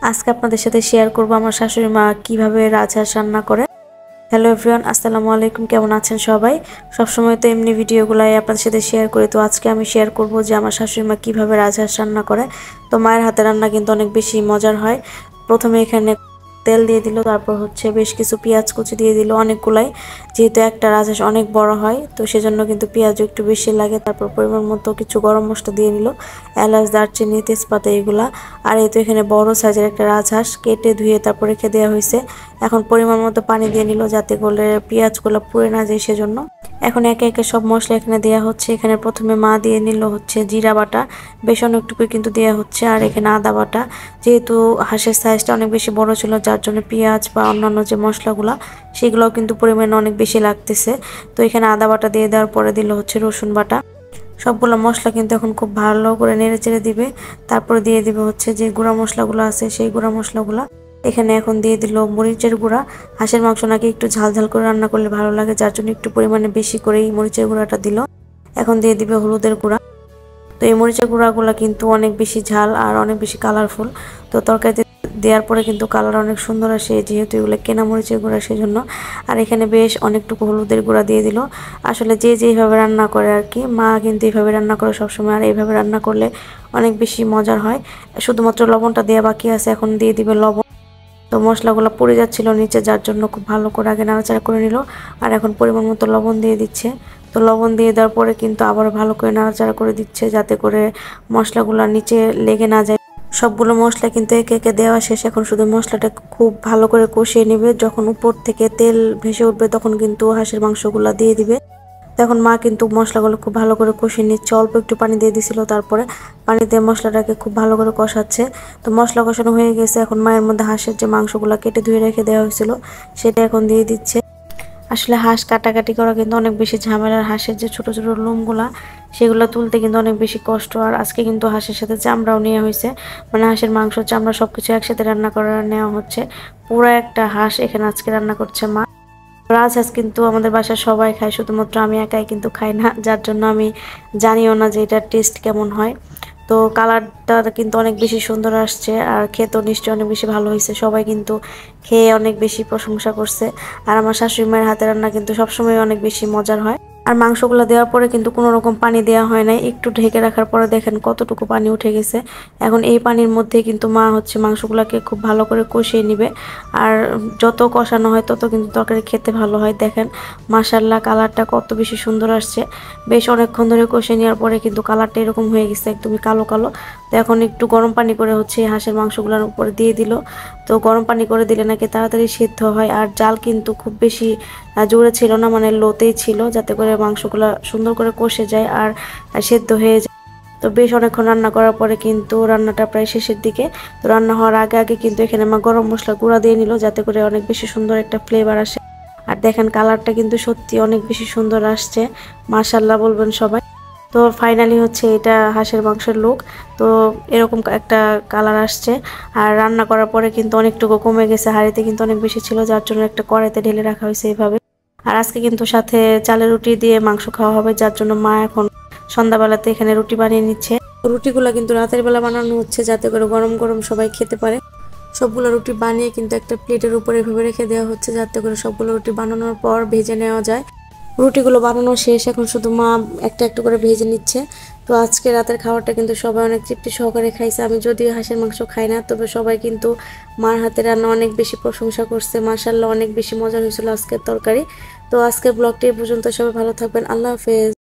আজকে আপনাদের সাথে শেয়ার করব আমার শাশুড়ি মা কিভাবে রাজহাঁস রান্না করে। হ্যালো এভরিওয়ান, আসসালামু আলাইকুম। কেমন আছেন সবাই? সবসময় তো এমনি ভিডিওগুলাই আপনাদের সাথে শেয়ার করি, তো আজকে আমি শেয়ার করব যে আমার শাশুড়ি মা কিভাবে রাজহাঁস রান্না করে। তো মায়ের হাতে রান্না কিন্তু অনেক বেশি মজার হয়। প্রথমে এখানে তেল দিয়ে দিল, তারপর হচ্ছে বেশ কিছু পেঁয়াজ কুচি দিয়ে দিল অনেকগুলাই, যেহেতু একটা রাজহাঁস অনেক বড় হয় তো সেজন্য কিন্তু পেঁয়াজও একটু বেশি লাগে। তারপর পরিমাণ মতো কিছু গরম মশলা দিয়ে নিল, এলাচ, দারচিনি, তেজপাতা এগুলা। আর এই তো এখানে বড় সাইজের একটা রাজহাঁস কেটে ধুয়ে তারপর রেখে দেওয়া হয়েছে। এখন পরিমাণ মতো পানি দিয়ে নিল যাতে করে পেঁয়াজগুলো পুড়ে না যায় সেজন্য। এখন একে একে সব মশলা এখানে দেওয়া হচ্ছে। এখানে প্রথমে মা দিয়ে নিল হচ্ছে জিরা বাটা, বেশ অনেকটুকু কিন্তু দেওয়া হচ্ছে। আর এখানে আদা বাটা, যেহেতু হাঁসের সাইজটা অনেক বেশি বড় ছিল যার জন্য পেঁয়াজ বা অন্যান্য যে মশলাগুলো সেগুলোও কিন্তু পরিমাণে অনেক বেশি লাগতেছে। তো এখানে আদা বাটা দিয়ে দেওয়ার পরে দিল হচ্ছে রসুন বাটা। সবগুলো মশলা কিন্তু এখন খুব ভালো করে নেড়ে চেড়ে দিবে। তারপরে দিয়ে দিবে হচ্ছে যে গুঁড়া মশলাগুলো আছে সেই গুঁড়া মশলাগুলো। এখানে এখন দিয়ে দিল মরিচের গুঁড়া। হাঁসের মাংস নাকি একটু ঝাল ঝাল করে রান্না করলে ভালো লাগে, যার জন্য একটু পরিমাণে বেশি করেই মরিচের গুঁড়াটা দিল। এখন দিয়ে দিবে হলুদের গুঁড়া। তো এই মরিচের গুঁড়াগুলো কিন্তু অনেক বেশি ঝাল আর অনেক বেশি কালারফুল। তো তরকারিতে দেওয়ার পরে কিন্তু কালার অনেক সুন্দর আসে, যেহেতু এগুলো কেনা মরিচের গুঁড়া সেজন্য। আর এখানে বেশ অনেকটুকু হলুদের গুঁড়া দিয়ে দিল। আসলে যে যেভাবে রান্না করে আর কি, মা কিন্তু এইভাবে রান্না করে সবসময়, আর এইভাবে রান্না করলে অনেক বেশি মজার হয়। শুধুমাত্র লবণটা দেওয়া বাকি আছে, এখন দিয়ে দিবে লবণ। তো মশলাগুলো পড়ে যাচ্ছিল নিচে, যার জন্য খুব ভালো করে আগে নাড়াচাড়া করে নিল। আর এখন পরিমাণ মতো লবণ দিয়ে দিচ্ছে। তো লবণ দিয়ে দেওয়ার পরে কিন্তু আবার ভালো করে নাড়াচাড়া করে দিচ্ছে যাতে করে মশলাগুলো নিচে লেগে না যায়। সবগুলো মশলা কিন্তু একে একে দেওয়া শেষ। এখন শুধু মশলাটা খুব ভালো করে কষিয়ে নেবে। যখন উপর থেকে তেল ভেসে উঠবে তখন কিন্তু হাঁসের মাংসগুলো দিয়ে দিবে। তখন মা কিন্তু মশলাগুলো খুব ভালো করে কষিয়ে নিচ্ছে, অল্প একটু পানি দিয়ে দিছিল। তারপরে পানি দিয়ে মশলাটাকে খুব ভালো করে কষাচ্ছে। তো মশলা কষানো হয়ে গেছে, এখন মায়ের মধ্যে হাঁসের যে মাংসগুলো কেটে ধুয়ে রেখে দেওয়া হয়েছিল সেটা এখন দিয়ে দিচ্ছে। আসলে হাঁস কাটাকাটি করা কিন্তু অনেক বেশি ঝামেলার। হাঁসের যে ছোট ছোট লোমগুলা সেগুলো তুলতে কিন্তু অনেক বেশি কষ্ট। আর আজকে কিন্তু হাঁসের সাথে চামড়াও নেওয়া হয়েছে, মানে হাঁসের মাংস, চামড়া সবকিছু একসাথে রান্না করা নেওয়া হচ্ছে। পুরো একটা হাঁস এখানে আজকে রান্না করছে মা। রাজহাঁস কিন্তু আমাদের বাসায় সবাই খায়, শুধুমাত্র আমি একাই কিন্তু খাই না, যার জন্য আমি জানিও না যে এটার টেস্ট কেমন হয়। তো কালারটা কিন্তু অনেক বেশি সুন্দর আসছে, আর খেতেও নিশ্চয়ই অনেক বেশি ভালো হয়েছে। সবাই কিন্তু খেয়ে অনেক বেশি প্রশংসা করছে। আর আমার শাশুড়ি মায়ের হাতের রান্না কিন্তু সবসময় অনেক বেশি মজার হয়। আর মাংসগুলো দেওয়ার পরে কিন্তু কোনো রকম পানি দেওয়া হয় নাই, একটু ঢেকে রাখার পরে দেখেন কতটুকু পানি উঠে গেছে। এখন এই পানির মধ্যে কিন্তু মা হচ্ছে মাংসগুলোকে খুব ভালো করে কষিয়ে নিবে। আর যত কষানো হয় তত কিন্তু তরকারি খেতে ভালো হয়। দেখেন মাশাআল্লাহ কালারটা কত বেশি সুন্দর আসছে। বেশ অনেকক্ষণ ধরে কষিয়ে নেওয়ার পরে কিন্তু কালারটা এরকম হয়ে গেছে, একদমই কালো কালো। তো এখন একটু গরম পানি করে হচ্ছে হাঁসের মাংসগুলোর উপরে দিয়ে দিল। তো গরম পানি করে দিলে নাকি তাড়াতাড়ি সিদ্ধ হয়। আর জাল কিন্তু খুব বেশি জোরে ছিল না, মানে লোতেই ছিল, যাতে করে মাংসগুলো সুন্দর করে কষে যায় আর সেদ্ধ হয়ে যায়। তো বেশ অনেকক্ষণ রান্না করার পরে কিন্তু রান্নাটা প্রায় শেষের দিকে। তো রান্না হওয়ার আগে আগে কিন্তু এখানে মা গরম মশলা গুঁড়া দিয়ে নিল যাতে করে অনেক বেশি সুন্দর একটা ফ্লেভার আসে। আর দেখেন কালারটা কিন্তু সত্যি অনেক বেশি সুন্দর আসছে, মাশাআল্লাহ বলবেন সবাই। তো ফাইনালি হচ্ছে এটা হাঁসের মাংসের লুক। তো এরকম একটা কালার আসছে। আর রান্না করার পরে কিন্তু অনেকটুকু কমে গেছে, হাঁড়িতে কিন্তু অনেক বেশি ছিল, যার জন্য একটা কড়াইতে ঢেলে রাখা হয়েছে এইভাবে। আর আজকে কিন্তু সাথে চালের রুটি দিয়ে মাংস খাওয়া হবে, যার জন্য মা এখন সন্ধ্যাবেলাতে এখানে রুটি বানিয়ে নিচ্ছে। রুটিগুলো কিন্তু রাতের বেলা বানানো হচ্ছে যাতে করে গরম গরম সবাই খেতে পারে। সবগুলো রুটি বানিয়ে কিন্তু একটা প্লেটের উপরে এভাবে রেখে দেওয়া হচ্ছে যাতে করে সবগুলো রুটি বানানোর পর ভেজে নেওয়া যায়। রুটিগুলো বানানো শেষ, এখন শুধু মা একটা একটা করে ভেজে নিচ্ছে। তো আজকে রাতের খাবারটা কিন্তু সবাই অনেক তৃপ্তি সহকারে খাইছে। আমি যদিও হাঁসের মাংস খাই না, তবে সবাই কিন্তু মার হাতে রান্না অনেক বেশি প্রশংসা করছে। মাশাআল্লাহ অনেক বেশি মজা হয়েছিল আজকের তরকারি। তো আজকের ব্লগটি এই পর্যন্ত, সবাই ভালো থাকবেন, আল্লাহ হাফেজ।